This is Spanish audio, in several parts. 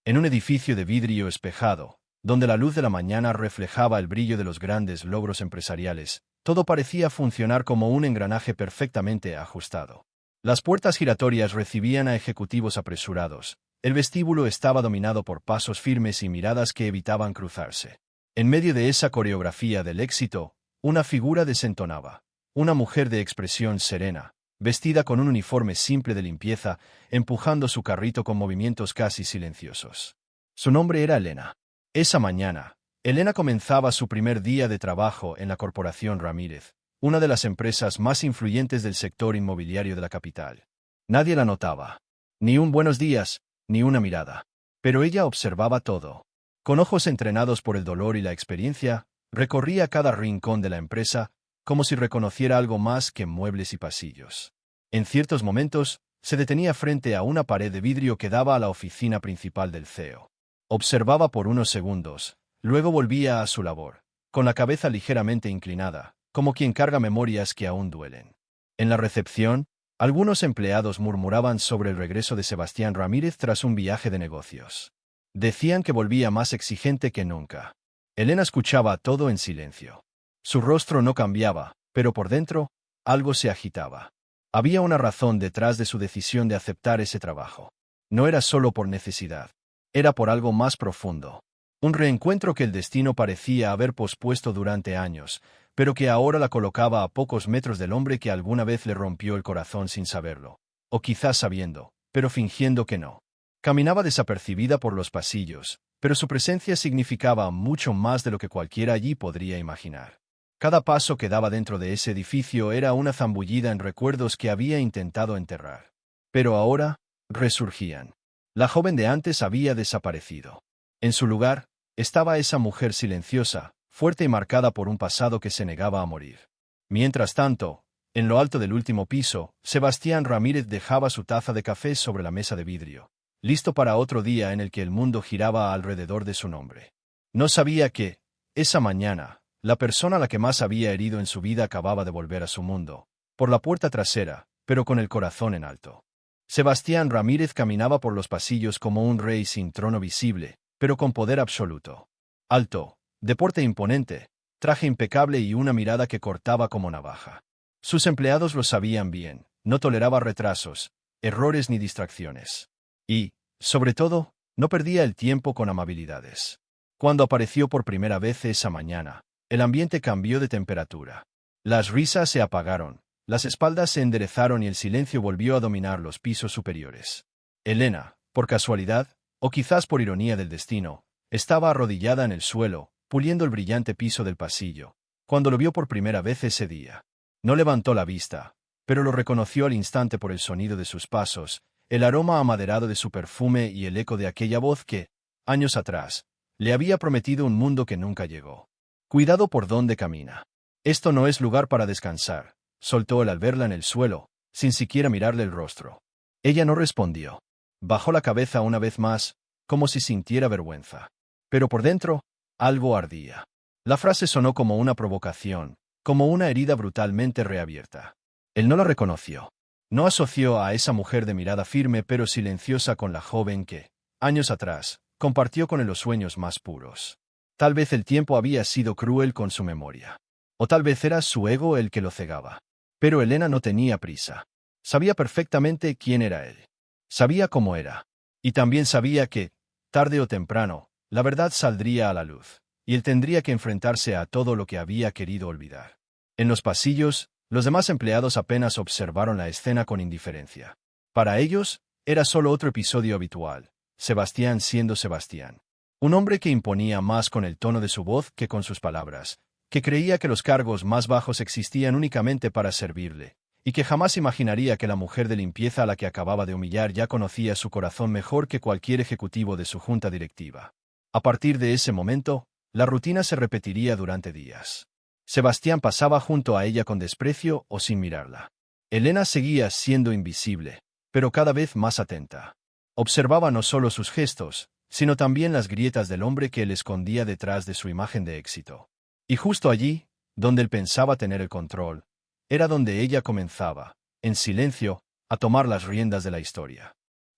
En un edificio de vidrio espejado, donde la luz de la mañana reflejaba el brillo de los grandes logros empresariales, todo parecía funcionar como un engranaje perfectamente ajustado. Las puertas giratorias recibían a ejecutivos apresurados. El vestíbulo estaba dominado por pasos firmes y miradas que evitaban cruzarse. En medio de esa coreografía del éxito, una figura desentonaba. Una mujer de expresión serena, vestida con un uniforme simple de limpieza, empujando su carrito con movimientos casi silenciosos. Su nombre era Elena. Esa mañana, Elena comenzaba su primer día de trabajo en la Corporación Ramírez, una de las empresas más influyentes del sector inmobiliario de la capital. Nadie la notaba. Ni un buenos días, ni una mirada. Pero ella observaba todo. Con ojos entrenados por el dolor y la experiencia, recorría cada rincón de la empresa, como si reconociera algo más que muebles y pasillos. En ciertos momentos, se detenía frente a una pared de vidrio que daba a la oficina principal del CEO. Observaba por unos segundos, luego volvía a su labor, con la cabeza ligeramente inclinada, como quien carga memorias que aún duelen. En la recepción, algunos empleados murmuraban sobre el regreso de Sebastián Ramírez tras un viaje de negocios. Decían que volvía más exigente que nunca. Elena escuchaba todo en silencio. Su rostro no cambiaba, pero por dentro, algo se agitaba. Había una razón detrás de su decisión de aceptar ese trabajo. No era solo por necesidad. Era por algo más profundo. Un reencuentro que el destino parecía haber pospuesto durante años, pero que ahora la colocaba a pocos metros del hombre que alguna vez le rompió el corazón sin saberlo. O quizás sabiendo, pero fingiendo que no. Caminaba desapercibida por los pasillos, pero su presencia significaba mucho más de lo que cualquiera allí podría imaginar. Cada paso que daba dentro de ese edificio era una zambullida en recuerdos que había intentado enterrar. Pero ahora, resurgían. La joven de antes había desaparecido. En su lugar, estaba esa mujer silenciosa, fuerte y marcada por un pasado que se negaba a morir. Mientras tanto, en lo alto del último piso, Sebastián Ramírez dejaba su taza de café sobre la mesa de vidrio, listo para otro día en el que el mundo giraba alrededor de su nombre. No sabía que, esa mañana, la persona a la que más había herido en su vida acababa de volver a su mundo, por la puerta trasera, pero con el corazón en alto. Sebastián Ramírez caminaba por los pasillos como un rey sin trono visible, pero con poder absoluto. Alto, de porte imponente, traje impecable y una mirada que cortaba como navaja. Sus empleados lo sabían bien, no toleraba retrasos, errores ni distracciones. Y, sobre todo, no perdía el tiempo con amabilidades. Cuando apareció por primera vez esa mañana, el ambiente cambió de temperatura. Las risas se apagaron, las espaldas se enderezaron y el silencio volvió a dominar los pisos superiores. Elena, por casualidad, o quizás por ironía del destino, estaba arrodillada en el suelo, puliendo el brillante piso del pasillo, cuando lo vio por primera vez ese día. No levantó la vista, pero lo reconoció al instante por el sonido de sus pasos, el aroma amaderado de su perfume y el eco de aquella voz que, años atrás, le había prometido un mundo que nunca llegó. Cuidado por dónde camina. Esto no es lugar para descansar, soltó él al verla en el suelo, sin siquiera mirarle el rostro. Ella no respondió. Bajó la cabeza una vez más, como si sintiera vergüenza. Pero por dentro, algo ardía. La frase sonó como una provocación, como una herida brutalmente reabierta. Él no la reconoció. No asoció a esa mujer de mirada firme pero silenciosa con la joven que, años atrás, compartió con él los sueños más puros. Tal vez el tiempo había sido cruel con su memoria. O tal vez era su ego el que lo cegaba. Pero Elena no tenía prisa. Sabía perfectamente quién era él. Sabía cómo era. Y también sabía que, tarde o temprano, la verdad saldría a la luz, y él tendría que enfrentarse a todo lo que había querido olvidar. En los pasillos, los demás empleados apenas observaron la escena con indiferencia. Para ellos, era solo otro episodio habitual, Sebastián siendo Sebastián. Un hombre que imponía más con el tono de su voz que con sus palabras, que creía que los cargos más bajos existían únicamente para servirle, y que jamás imaginaría que la mujer de limpieza a la que acababa de humillar ya conocía su corazón mejor que cualquier ejecutivo de su junta directiva. A partir de ese momento, la rutina se repetiría durante días. Sebastián pasaba junto a ella con desprecio o sin mirarla. Elena seguía siendo invisible, pero cada vez más atenta. Observaba no solo sus gestos, sino también las grietas del hombre que él escondía detrás de su imagen de éxito. Y justo allí, donde él pensaba tener el control, era donde ella comenzaba, en silencio, a tomar las riendas de la historia.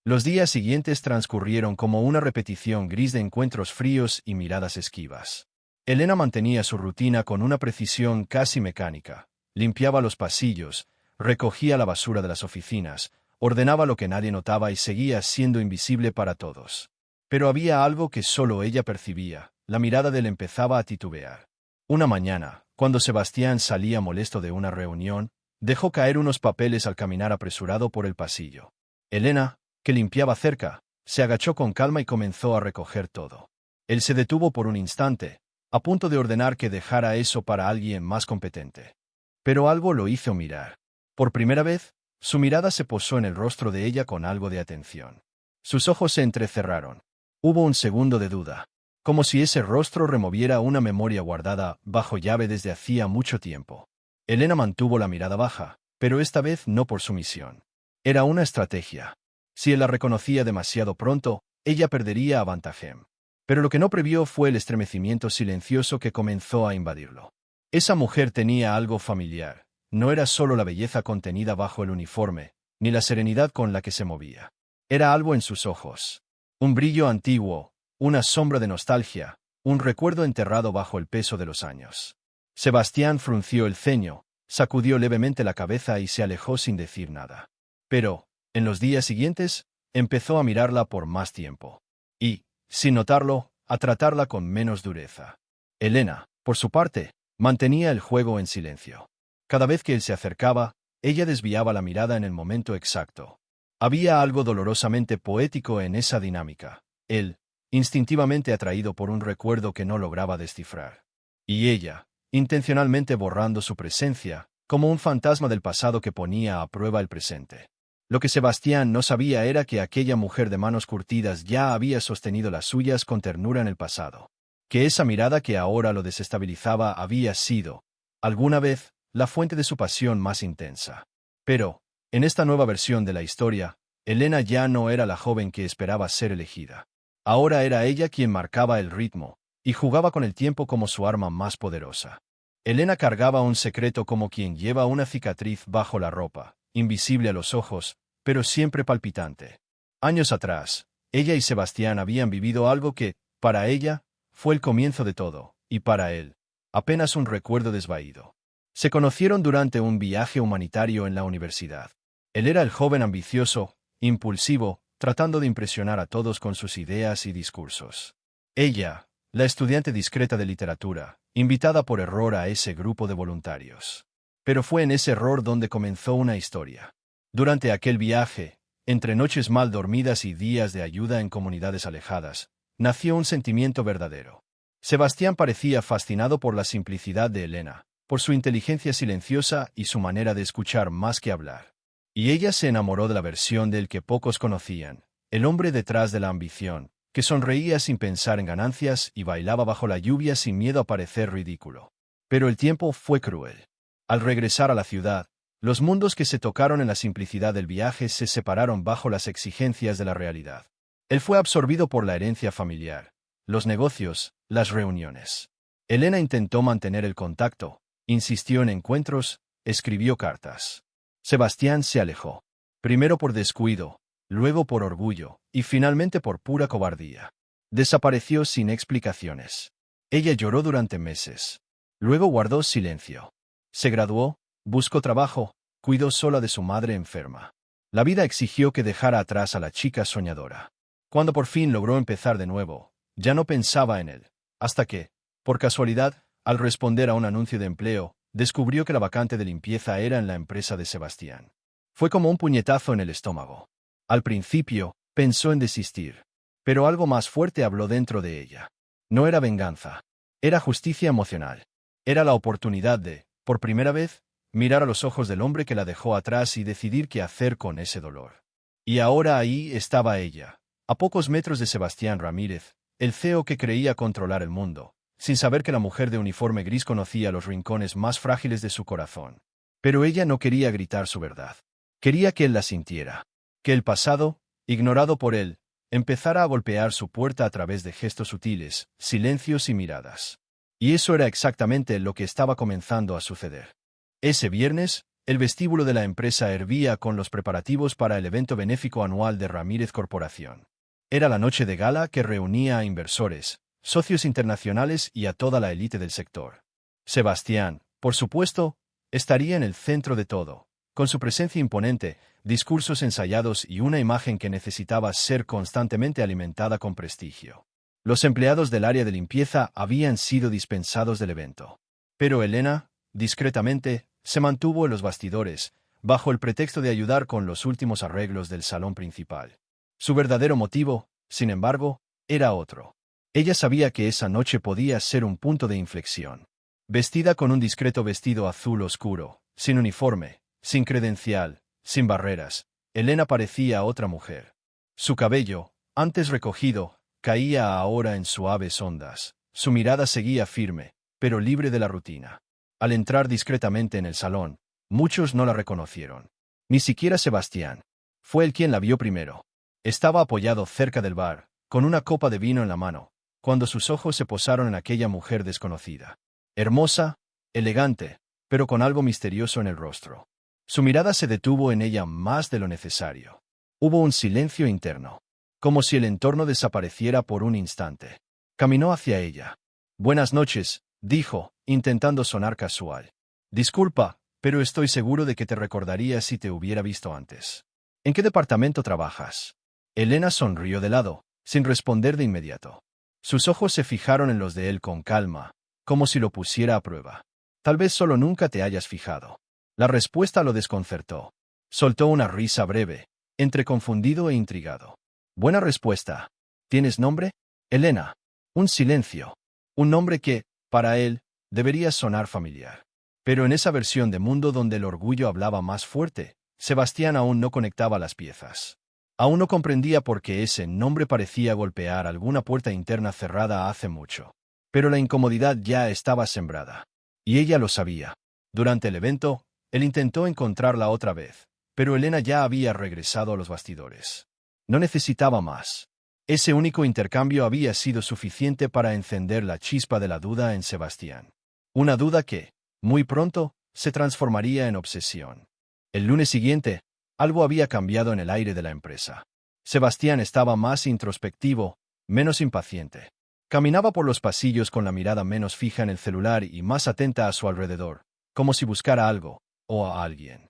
Los días siguientes transcurrieron como una repetición gris de encuentros fríos y miradas esquivas. Elena mantenía su rutina con una precisión casi mecánica. Limpiaba los pasillos, recogía la basura de las oficinas, ordenaba lo que nadie notaba y seguía siendo invisible para todos. Pero había algo que solo ella percibía. La mirada de él empezaba a titubear. Una mañana, cuando Sebastián salía molesto de una reunión, dejó caer unos papeles al caminar apresurado por el pasillo. Elena, que limpiaba cerca, se agachó con calma y comenzó a recoger todo. Él se detuvo por un instante, a punto de ordenar que dejara eso para alguien más competente. Pero algo lo hizo mirar. Por primera vez, su mirada se posó en el rostro de ella con algo de atención. Sus ojos se entrecerraron. Hubo un segundo de duda, como si ese rostro removiera una memoria guardada bajo llave desde hacía mucho tiempo. Elena mantuvo la mirada baja, pero esta vez no por sumisión. Era una estrategia. Si él la reconocía demasiado pronto, ella perdería a Vantajem. Pero lo que no previó fue el estremecimiento silencioso que comenzó a invadirlo. Esa mujer tenía algo familiar. No era solo la belleza contenida bajo el uniforme, ni la serenidad con la que se movía. Era algo en sus ojos. Un brillo antiguo, una sombra de nostalgia, un recuerdo enterrado bajo el peso de los años. Sebastián frunció el ceño, sacudió levemente la cabeza y se alejó sin decir nada. Pero, en los días siguientes, empezó a mirarla por más tiempo. Y, sin notarlo, a tratarla con menos dureza. Elena, por su parte, mantenía el juego en silencio. Cada vez que él se acercaba, ella desviaba la mirada en el momento exacto. Había algo dolorosamente poético en esa dinámica. Él, instintivamente atraído por un recuerdo que no lograba descifrar. Y ella, intencionalmente borrando su presencia, como un fantasma del pasado que ponía a prueba el presente. Lo que Sebastián no sabía era que aquella mujer de manos curtidas ya había sostenido las suyas con ternura en el pasado. Que esa mirada que ahora lo desestabilizaba había sido, alguna vez, la fuente de su pasión más intensa. Pero, en esta nueva versión de la historia, Elena ya no era la joven que esperaba ser elegida. Ahora era ella quien marcaba el ritmo, y jugaba con el tiempo como su arma más poderosa. Elena cargaba un secreto como quien lleva una cicatriz bajo la ropa, invisible a los ojos, pero siempre palpitante. Años atrás, ella y Sebastián habían vivido algo que, para ella, fue el comienzo de todo, y para él, apenas un recuerdo desvaído. Se conocieron durante un viaje humanitario en la universidad. Él era el joven ambicioso, impulsivo, tratando de impresionar a todos con sus ideas y discursos. Ella, la estudiante discreta de literatura, invitada por error a ese grupo de voluntarios. Pero fue en ese error donde comenzó una historia. Durante aquel viaje, entre noches mal dormidas y días de ayuda en comunidades alejadas, nació un sentimiento verdadero. Sebastián parecía fascinado por la simplicidad de Elena, por su inteligencia silenciosa y su manera de escuchar más que hablar. Y ella se enamoró de la versión del que pocos conocían, el hombre detrás de la ambición, que sonreía sin pensar en ganancias y bailaba bajo la lluvia sin miedo a parecer ridículo. Pero el tiempo fue cruel. Al regresar a la ciudad, los mundos que se tocaron en la simplicidad del viaje se separaron bajo las exigencias de la realidad. Él fue absorbido por la herencia familiar, los negocios, las reuniones. Elena intentó mantener el contacto, insistió en encuentros, escribió cartas. Sebastián se alejó. Primero por descuido, luego por orgullo, y finalmente por pura cobardía. Desapareció sin explicaciones. Ella lloró durante meses. Luego guardó silencio. Se graduó, buscó trabajo, cuidó sola de su madre enferma. La vida exigió que dejara atrás a la chica soñadora. Cuando por fin logró empezar de nuevo, ya no pensaba en él, hasta que, por casualidad, al responder a un anuncio de empleo, descubrió que la vacante de limpieza era en la empresa de Sebastián. Fue como un puñetazo en el estómago. Al principio, pensó en desistir, pero algo más fuerte habló dentro de ella. No era venganza, era justicia emocional. Era la oportunidad de, por primera vez, mirar a los ojos del hombre que la dejó atrás y decidir qué hacer con ese dolor. Y ahora ahí estaba ella, a pocos metros de Sebastián Ramírez, el CEO que creía controlar el mundo, sin saber que la mujer de uniforme gris conocía los rincones más frágiles de su corazón. Pero ella no quería gritar su verdad. Quería que él la sintiera. Que el pasado, ignorado por él, empezara a golpear su puerta a través de gestos sutiles, silencios y miradas. Y eso era exactamente lo que estaba comenzando a suceder. Ese viernes, El vestíbulo de la empresa hervía con los preparativos para el evento benéfico anual de Ramírez Corporación. Era la noche de gala que reunía a inversores, socios internacionales y a toda la élite del sector. Sebastián, por supuesto, estaría en el centro de todo, con su presencia imponente, discursos ensayados y una imagen que necesitaba ser constantemente alimentada con prestigio. Los empleados del área de limpieza habían sido dispensados del evento. Pero Elena, discretamente, se mantuvo en los bastidores, bajo el pretexto de ayudar con los últimos arreglos del salón principal. Su verdadero motivo, sin embargo, era otro. Ella sabía que esa noche podía ser un punto de inflexión. Vestida con un discreto vestido azul oscuro, sin uniforme, sin credencial, sin barreras, Elena parecía otra mujer. Su cabello, antes recogido, caía ahora en suaves ondas. Su mirada seguía firme, pero libre de la rutina. Al entrar discretamente en el salón, muchos no la reconocieron. Ni siquiera Sebastián. Fue él quien la vio primero. Estaba apoyado cerca del bar, con una copa de vino en la mano, cuando sus ojos se posaron en aquella mujer desconocida. Hermosa, elegante, pero con algo misterioso en el rostro. Su mirada se detuvo en ella más de lo necesario. Hubo un silencio interno, como si el entorno desapareciera por un instante. Caminó hacia ella. «Buenas noches», dijo, intentando sonar casual. «Disculpa, pero estoy seguro de que te recordaría si te hubiera visto antes. ¿En qué departamento trabajas?» Elena sonrió de lado, sin responder de inmediato. Sus ojos se fijaron en los de él con calma, como si lo pusiera a prueba. «Tal vez solo nunca te hayas fijado». La respuesta lo desconcertó. Soltó una risa breve, entre confundido e intrigado. «Buena respuesta. ¿Tienes nombre?» «Elena». Un silencio. Un nombre que, para él, debería sonar familiar. Pero en esa versión de mundo donde el orgullo hablaba más fuerte, Sebastián aún no conectaba las piezas. Aún no comprendía por qué ese nombre parecía golpear alguna puerta interna cerrada hace mucho. Pero la incomodidad ya estaba sembrada. Y ella lo sabía. Durante el evento, él intentó encontrarla otra vez, pero Elena ya había regresado a los bastidores. No necesitaba más. Ese único intercambio había sido suficiente para encender la chispa de la duda en Sebastián. Una duda que, muy pronto, se transformaría en obsesión. El lunes siguiente, algo había cambiado en el aire de la empresa. Sebastián estaba más introspectivo, menos impaciente. Caminaba por los pasillos con la mirada menos fija en el celular y más atenta a su alrededor, como si buscara algo, o a alguien.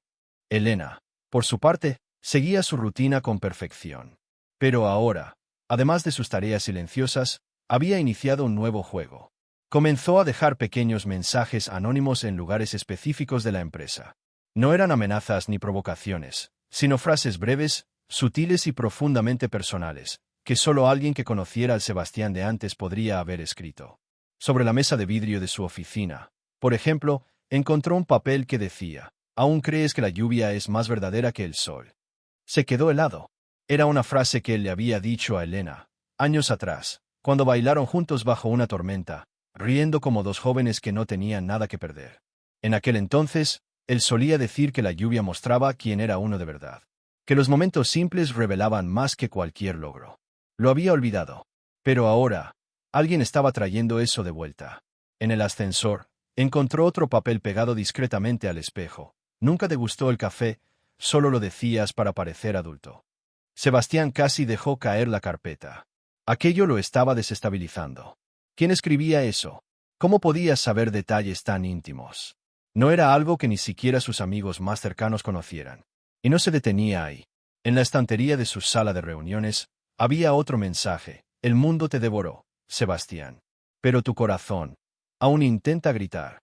Elena, por su parte, seguía su rutina con perfección. Pero ahora, además de sus tareas silenciosas, había iniciado un nuevo juego. Comenzó a dejar pequeños mensajes anónimos en lugares específicos de la empresa. No eran amenazas ni provocaciones, sino frases breves, sutiles y profundamente personales, que solo alguien que conociera al Sebastián de antes podría haber escrito. Sobre la mesa de vidrio de su oficina, por ejemplo, encontró un papel que decía: «Aún crees que la lluvia es más verdadera que el sol». Se quedó helado. Era una frase que él le había dicho a Elena, años atrás, cuando bailaron juntos bajo una tormenta, riendo como dos jóvenes que no tenían nada que perder. En aquel entonces, él solía decir que la lluvia mostraba quién era uno de verdad, que los momentos simples revelaban más que cualquier logro. Lo había olvidado. Pero ahora, alguien estaba trayendo eso de vuelta. En el ascensor, encontró otro papel pegado discretamente al espejo. «Nunca te gustó el café, solo lo decías para parecer adulto». Sebastián casi dejó caer la carpeta. Aquello lo estaba desestabilizando. ¿Quién escribía eso? ¿Cómo podía saber detalles tan íntimos? No era algo que ni siquiera sus amigos más cercanos conocieran. Y no se detenía ahí. En la estantería de su sala de reuniones, había otro mensaje: «El mundo te devoró, Sebastián. Pero tu corazón aún intenta gritar».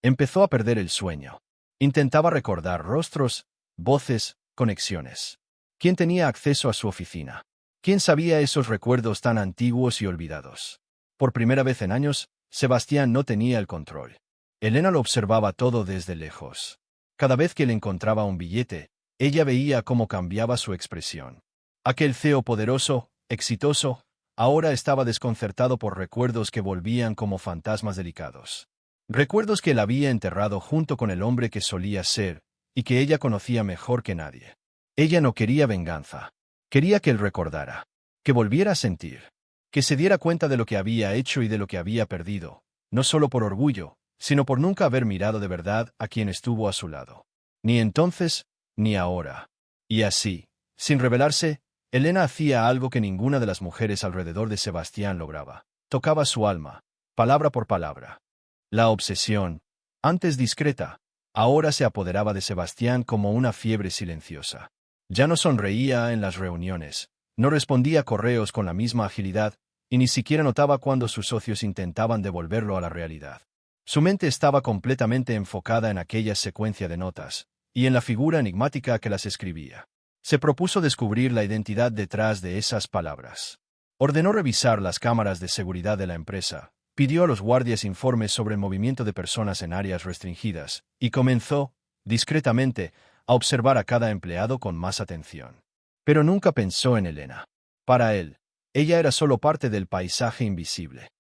Empezó a perder el sueño. Intentaba recordar rostros, voces, conexiones. ¿Quién tenía acceso a su oficina? ¿Quién sabía esos recuerdos tan antiguos y olvidados? Por primera vez en años, Sebastián no tenía el control. Elena lo observaba todo desde lejos. Cada vez que le encontraba un billete, ella veía cómo cambiaba su expresión. Aquel CEO poderoso, exitoso, ahora estaba desconcertado por recuerdos que volvían como fantasmas delicados. Recuerdos que él había enterrado junto con el hombre que solía ser, y que ella conocía mejor que nadie. Ella no quería venganza. Quería que él recordara, que volviera a sentir, que se diera cuenta de lo que había hecho y de lo que había perdido, no solo por orgullo, sino por nunca haber mirado de verdad a quien estuvo a su lado. Ni entonces, ni ahora. Y así, sin rebelarse, Elena hacía algo que ninguna de las mujeres alrededor de Sebastián lograba. Tocaba su alma, palabra por palabra. La obsesión, antes discreta, ahora se apoderaba de Sebastián como una fiebre silenciosa. Ya no sonreía en las reuniones, no respondía a correos con la misma agilidad, y ni siquiera notaba cuando sus socios intentaban devolverlo a la realidad. Su mente estaba completamente enfocada en aquella secuencia de notas, y en la figura enigmática que las escribía. Se propuso descubrir la identidad detrás de esas palabras. Ordenó revisar las cámaras de seguridad de la empresa, pidió a los guardias informes sobre el movimiento de personas en áreas restringidas, y comenzó, discretamente, a observar a cada empleado con más atención. Pero nunca pensó en Elena. Para él, ella era solo parte del paisaje invisible.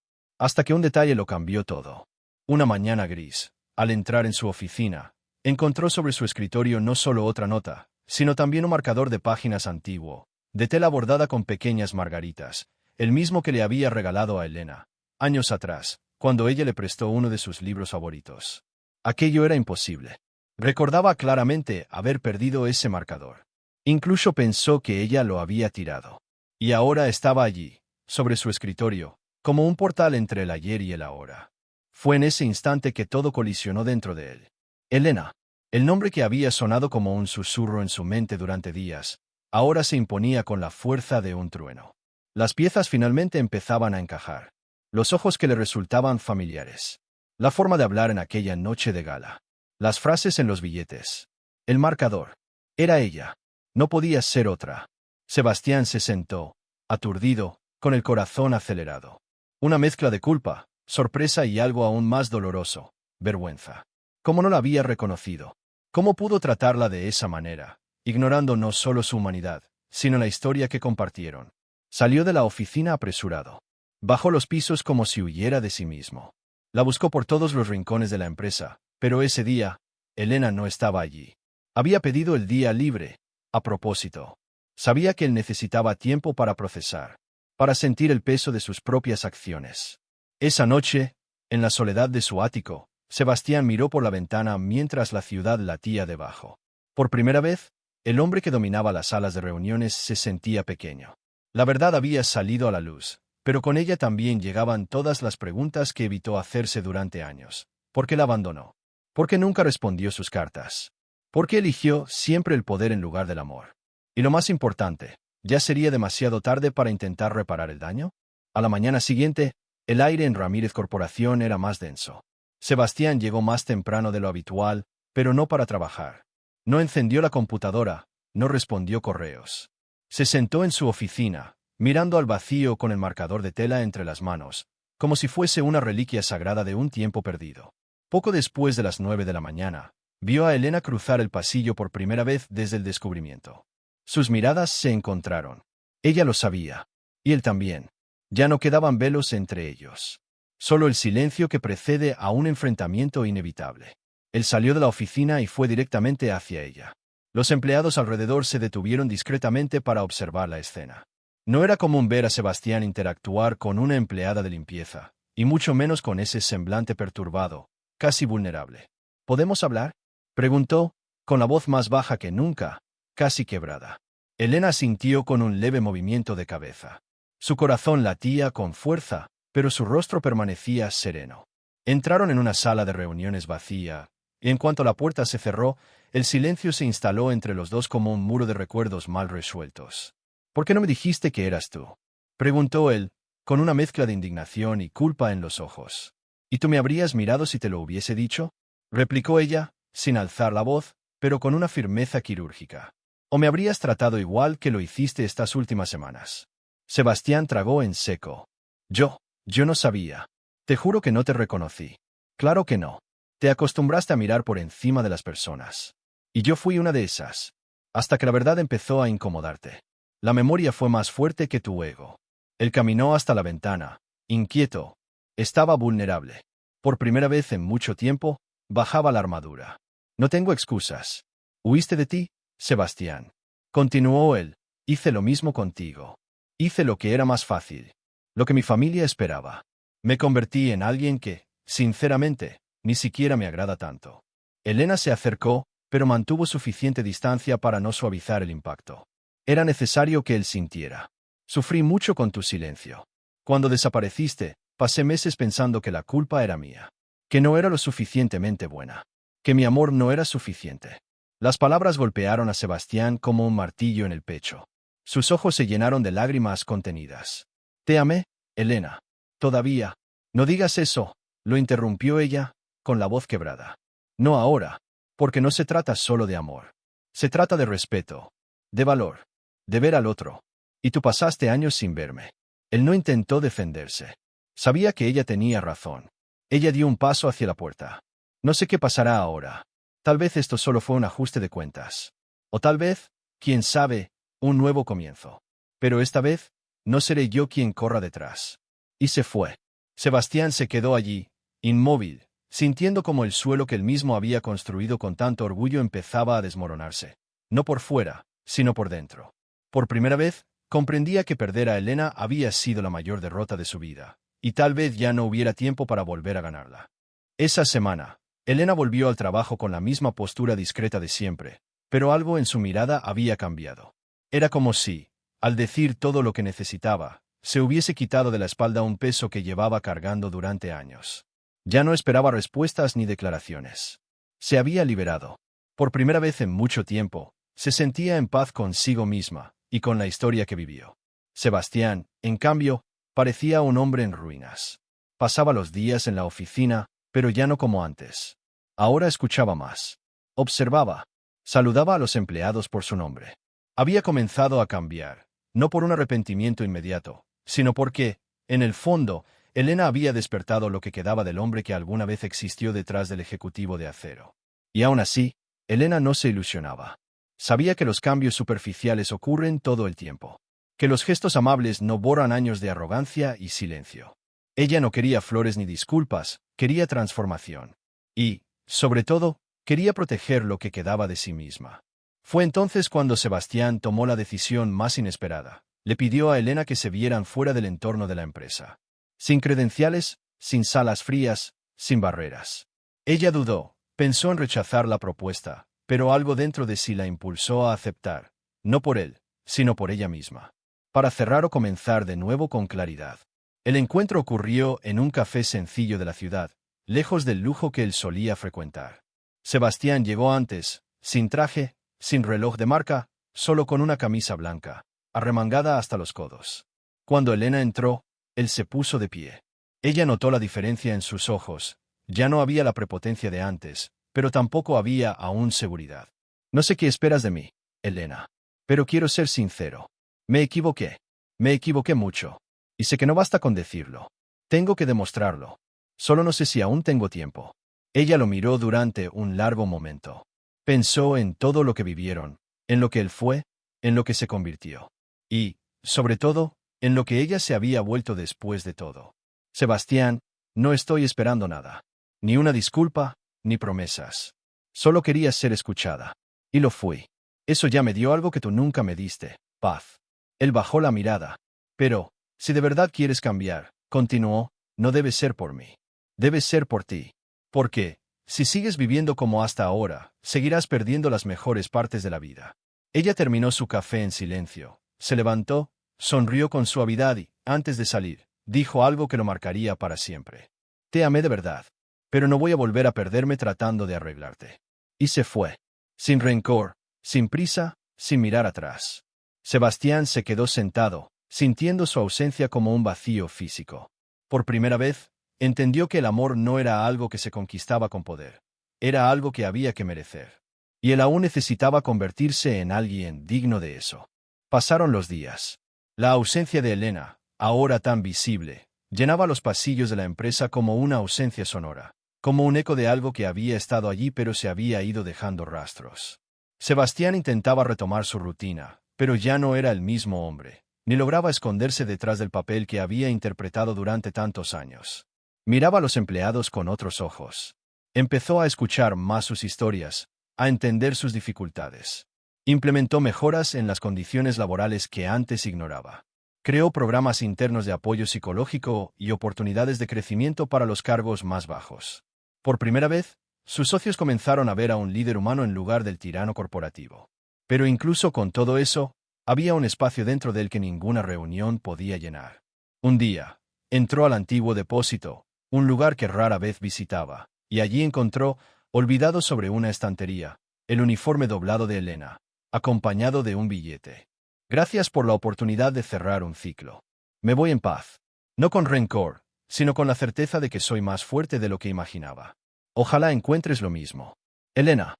Hasta que un detalle lo cambió todo. Una mañana gris, al entrar en su oficina, encontró sobre su escritorio no solo otra nota, sino también un marcador de páginas antiguo, de tela bordada con pequeñas margaritas, el mismo que le había regalado a Elena, años atrás, cuando ella le prestó uno de sus libros favoritos. Aquello era imposible. Recordaba claramente haber perdido ese marcador. Incluso pensó que ella lo había tirado. Y ahora estaba allí, sobre su escritorio, como un portal entre el ayer y el ahora. Fue en ese instante que todo colisionó dentro de él. Elena, el nombre que había sonado como un susurro en su mente durante días, ahora se imponía con la fuerza de un trueno. Las piezas finalmente empezaban a encajar. Los ojos que le resultaban familiares. La forma de hablar en aquella noche de gala. Las frases en los billetes. El marcador. Era ella. No podía ser otra. Sebastián se sentó, aturdido, con el corazón acelerado. Una mezcla de culpa, sorpresa y algo aún más doloroso, vergüenza. ¿Cómo no la había reconocido? ¿Cómo pudo tratarla de esa manera, ignorando no solo su humanidad, sino la historia que compartieron? Salió de la oficina apresurado. Bajó los pisos como si huyera de sí mismo. La buscó por todos los rincones de la empresa, pero ese día, Elena no estaba allí. Había pedido el día libre, a propósito. Sabía que él necesitaba tiempo para procesar, para sentir el peso de sus propias acciones. Esa noche, en la soledad de su ático, Sebastián miró por la ventana mientras la ciudad latía debajo. Por primera vez, el hombre que dominaba las salas de reuniones se sentía pequeño. La verdad había salido a la luz, pero con ella también llegaban todas las preguntas que evitó hacerse durante años. ¿Por qué la abandonó? ¿Por qué nunca respondió sus cartas? ¿Por qué eligió siempre el poder en lugar del amor? Y lo más importante, ¿ya sería demasiado tarde para intentar reparar el daño? A la mañana siguiente, el aire en Ramírez Corporación era más denso. Sebastián llegó más temprano de lo habitual, pero no para trabajar. No encendió la computadora, no respondió correos. Se sentó en su oficina, mirando al vacío con el marcador de tela entre las manos, como si fuese una reliquia sagrada de un tiempo perdido. Poco después de las 9 de la mañana, vio a Elena cruzar el pasillo por primera vez desde el descubrimiento. Sus miradas se encontraron. Ella lo sabía. Y él también. Ya no quedaban velos entre ellos. Solo el silencio que precede a un enfrentamiento inevitable. Él salió de la oficina y fue directamente hacia ella. Los empleados alrededor se detuvieron discretamente para observar la escena. No era común ver a Sebastián interactuar con una empleada de limpieza, y mucho menos con ese semblante perturbado, casi vulnerable. ¿Podemos hablar?, preguntó, con la voz más baja que nunca, casi quebrada. Elena sintió con un leve movimiento de cabeza. Su corazón latía con fuerza, pero su rostro permanecía sereno. Entraron en una sala de reuniones vacía, y en cuanto la puerta se cerró, el silencio se instaló entre los dos como un muro de recuerdos mal resueltos. ¿Por qué no me dijiste que eras tú?, preguntó él, con una mezcla de indignación y culpa en los ojos. ¿Y tú me habrías mirado si te lo hubiese dicho?, replicó ella, sin alzar la voz, pero con una firmeza quirúrgica. ¿O me habrías tratado igual que lo hiciste estas últimas semanas? Sebastián tragó en seco. Yo no sabía. Te juro que no te reconocí. Claro que no. Te acostumbraste a mirar por encima de las personas. Y yo fui una de esas. Hasta que la verdad empezó a incomodarte. La memoria fue más fuerte que tu ego. Él caminó hasta la ventana, inquieto. Estaba vulnerable. Por primera vez en mucho tiempo, bajaba la armadura. No tengo excusas. ¿Huiste de ti, Sebastián? Continuó él. Hice lo mismo contigo. Hice lo que era más fácil. Lo que mi familia esperaba. Me convertí en alguien que, sinceramente, ni siquiera me agrada tanto. Elena se acercó, pero mantuvo suficiente distancia para no suavizar el impacto. Era necesario que él sintiera. Sufrí mucho con tu silencio. Cuando desapareciste, pasé meses pensando que la culpa era mía, que no era lo suficientemente buena, que mi amor no era suficiente. Las palabras golpearon a Sebastián como un martillo en el pecho. Sus ojos se llenaron de lágrimas contenidas. Te amé, Elena. Todavía. No digas eso, lo interrumpió ella, con la voz quebrada. No ahora, porque no se trata solo de amor. Se trata de respeto, de valor, de ver al otro. Y tú pasaste años sin verme. Él no intentó defenderse. Sabía que ella tenía razón. Ella dio un paso hacia la puerta. No sé qué pasará ahora. Tal vez esto solo fue un ajuste de cuentas. O tal vez, quién sabe, un nuevo comienzo. Pero esta vez, no seré yo quien corra detrás. Y se fue. Sebastián se quedó allí, inmóvil, sintiendo como el suelo que él mismo había construido con tanto orgullo empezaba a desmoronarse. No por fuera, sino por dentro. Por primera vez, comprendía que perder a Elena había sido la mayor derrota de su vida, y tal vez ya no hubiera tiempo para volver a ganarla. Esa semana, Elena volvió al trabajo con la misma postura discreta de siempre, pero algo en su mirada había cambiado. Era como si, al decir todo lo que necesitaba, se hubiese quitado de la espalda un peso que llevaba cargando durante años. Ya no esperaba respuestas ni declaraciones. Se había liberado. Por primera vez en mucho tiempo, se sentía en paz consigo misma y con la historia que vivió. Sebastián, en cambio, parecía un hombre en ruinas. Pasaba los días en la oficina, pero ya no como antes. Ahora escuchaba más. Observaba. Saludaba a los empleados por su nombre. Había comenzado a cambiar, no por un arrepentimiento inmediato, sino porque, en el fondo, Elena había despertado lo que quedaba del hombre que alguna vez existió detrás del ejecutivo de acero. Y aún así, Elena no se ilusionaba. Sabía que los cambios superficiales ocurren todo el tiempo, que los gestos amables no borran años de arrogancia y silencio. Ella no quería flores ni disculpas, quería transformación. Y, sobre todo, quería proteger lo que quedaba de sí misma. Fue entonces cuando Sebastián tomó la decisión más inesperada. Le pidió a Elena que se vieran fuera del entorno de la empresa. Sin credenciales, sin salas frías, sin barreras. Ella dudó, pensó en rechazar la propuesta, pero algo dentro de sí la impulsó a aceptar, no por él, sino por ella misma. Para cerrar o comenzar de nuevo con claridad. El encuentro ocurrió en un café sencillo de la ciudad, lejos del lujo que él solía frecuentar. Sebastián llegó antes, sin traje, sin reloj de marca, solo con una camisa blanca, arremangada hasta los codos. Cuando Elena entró, él se puso de pie. Ella notó la diferencia en sus ojos. Ya no había la prepotencia de antes, pero tampoco había aún seguridad. No sé qué esperas de mí, Elena. Pero quiero ser sincero. Me equivoqué. Me equivoqué mucho. Y sé que no basta con decirlo. Tengo que demostrarlo. Solo no sé si aún tengo tiempo. Ella lo miró durante un largo momento. Pensó en todo lo que vivieron, en lo que él fue, en lo que se convirtió. Y, sobre todo, en lo que ella se había vuelto después de todo. Sebastián, no estoy esperando nada. Ni una disculpa, ni promesas. Solo quería ser escuchada. Y lo fui. Eso ya me dio algo que tú nunca me diste, paz. Él bajó la mirada. Pero, si de verdad quieres cambiar, continuó, no debe ser por mí. Debe ser por ti. Porque, si sigues viviendo como hasta ahora, seguirás perdiendo las mejores partes de la vida. Ella terminó su café en silencio, se levantó, sonrió con suavidad y, antes de salir, dijo algo que lo marcaría para siempre. Te amé de verdad, pero no voy a volver a perderme tratando de arreglarte. Y se fue. Sin rencor, sin prisa, sin mirar atrás. Sebastián se quedó sentado, sintiendo su ausencia como un vacío físico. Por primera vez, entendió que el amor no era algo que se conquistaba con poder. Era algo que había que merecer. Y él aún necesitaba convertirse en alguien digno de eso. Pasaron los días. La ausencia de Elena, ahora tan visible, llenaba los pasillos de la empresa como una ausencia sonora, como un eco de algo que había estado allí pero se había ido dejando rastros. Sebastián intentaba retomar su rutina, pero ya no era el mismo hombre, ni lograba esconderse detrás del papel que había interpretado durante tantos años. Miraba a los empleados con otros ojos. Empezó a escuchar más sus historias, a entender sus dificultades. Implementó mejoras en las condiciones laborales que antes ignoraba. Creó programas internos de apoyo psicológico y oportunidades de crecimiento para los cargos más bajos. Por primera vez, sus socios comenzaron a ver a un líder humano en lugar del tirano corporativo. Pero incluso con todo eso, había un espacio dentro de él que ninguna reunión podía llenar. Un día, entró al antiguo depósito, un lugar que rara vez visitaba, y allí encontró, olvidado sobre una estantería, el uniforme doblado de Elena, acompañado de un billete. Gracias por la oportunidad de cerrar un ciclo. Me voy en paz. No con rencor, sino con la certeza de que soy más fuerte de lo que imaginaba. Ojalá encuentres lo mismo. Elena.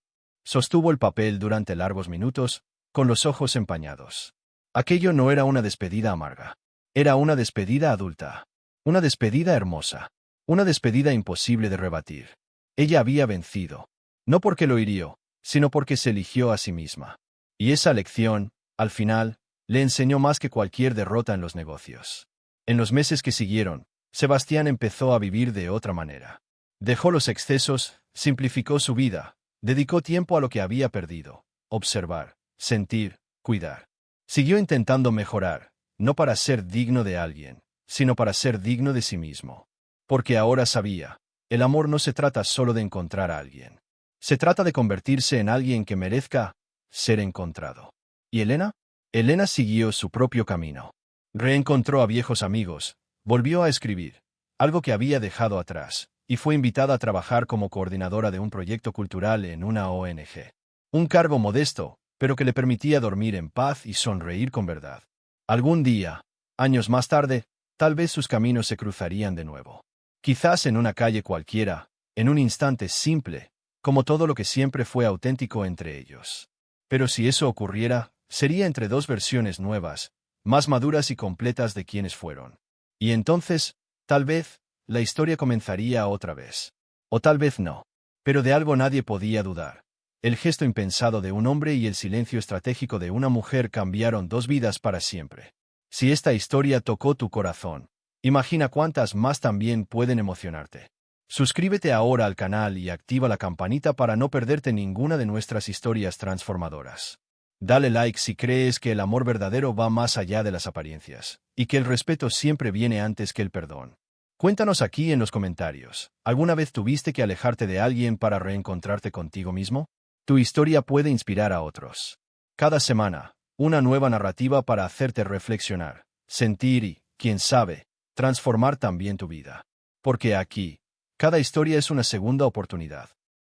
Sostuvo el papel durante largos minutos, con los ojos empañados. Aquello no era una despedida amarga. Era una despedida adulta. Una despedida hermosa. Una despedida imposible de rebatir. Ella había vencido. No porque lo hirió, sino porque se eligió a sí misma. Y esa lección, al final, le enseñó más que cualquier derrota en los negocios. En los meses que siguieron, Sebastián empezó a vivir de otra manera. Dejó los excesos, simplificó su vida, dedicó tiempo a lo que había perdido: observar, sentir, cuidar. Siguió intentando mejorar, no para ser digno de alguien, sino para ser digno de sí mismo. Porque ahora sabía, el amor no se trata solo de encontrar a alguien. Se trata de convertirse en alguien que merezca ser encontrado. ¿Y Elena? Elena siguió su propio camino. Reencontró a viejos amigos, volvió a escribir, algo que había dejado atrás, y fue invitada a trabajar como coordinadora de un proyecto cultural en una ONG. Un cargo modesto, pero que le permitía dormir en paz y sonreír con verdad. Algún día, años más tarde, tal vez sus caminos se cruzarían de nuevo. Quizás en una calle cualquiera, en un instante simple, como todo lo que siempre fue auténtico entre ellos. Pero si eso ocurriera, sería entre dos versiones nuevas, más maduras y completas de quienes fueron. Y entonces, tal vez, la historia comenzaría otra vez. O tal vez no. Pero de algo nadie podía dudar. El gesto impensado de un hombre y el silencio estratégico de una mujer cambiaron dos vidas para siempre. Si esta historia tocó tu corazón, imagina cuántas más también pueden emocionarte. Suscríbete ahora al canal y activa la campanita para no perderte ninguna de nuestras historias transformadoras. Dale like si crees que el amor verdadero va más allá de las apariencias, y que el respeto siempre viene antes que el perdón. Cuéntanos aquí en los comentarios, ¿alguna vez tuviste que alejarte de alguien para reencontrarte contigo mismo? Tu historia puede inspirar a otros. Cada semana, una nueva narrativa para hacerte reflexionar, sentir y, quién sabe, transformar también tu vida. Porque aquí, cada historia es una segunda oportunidad.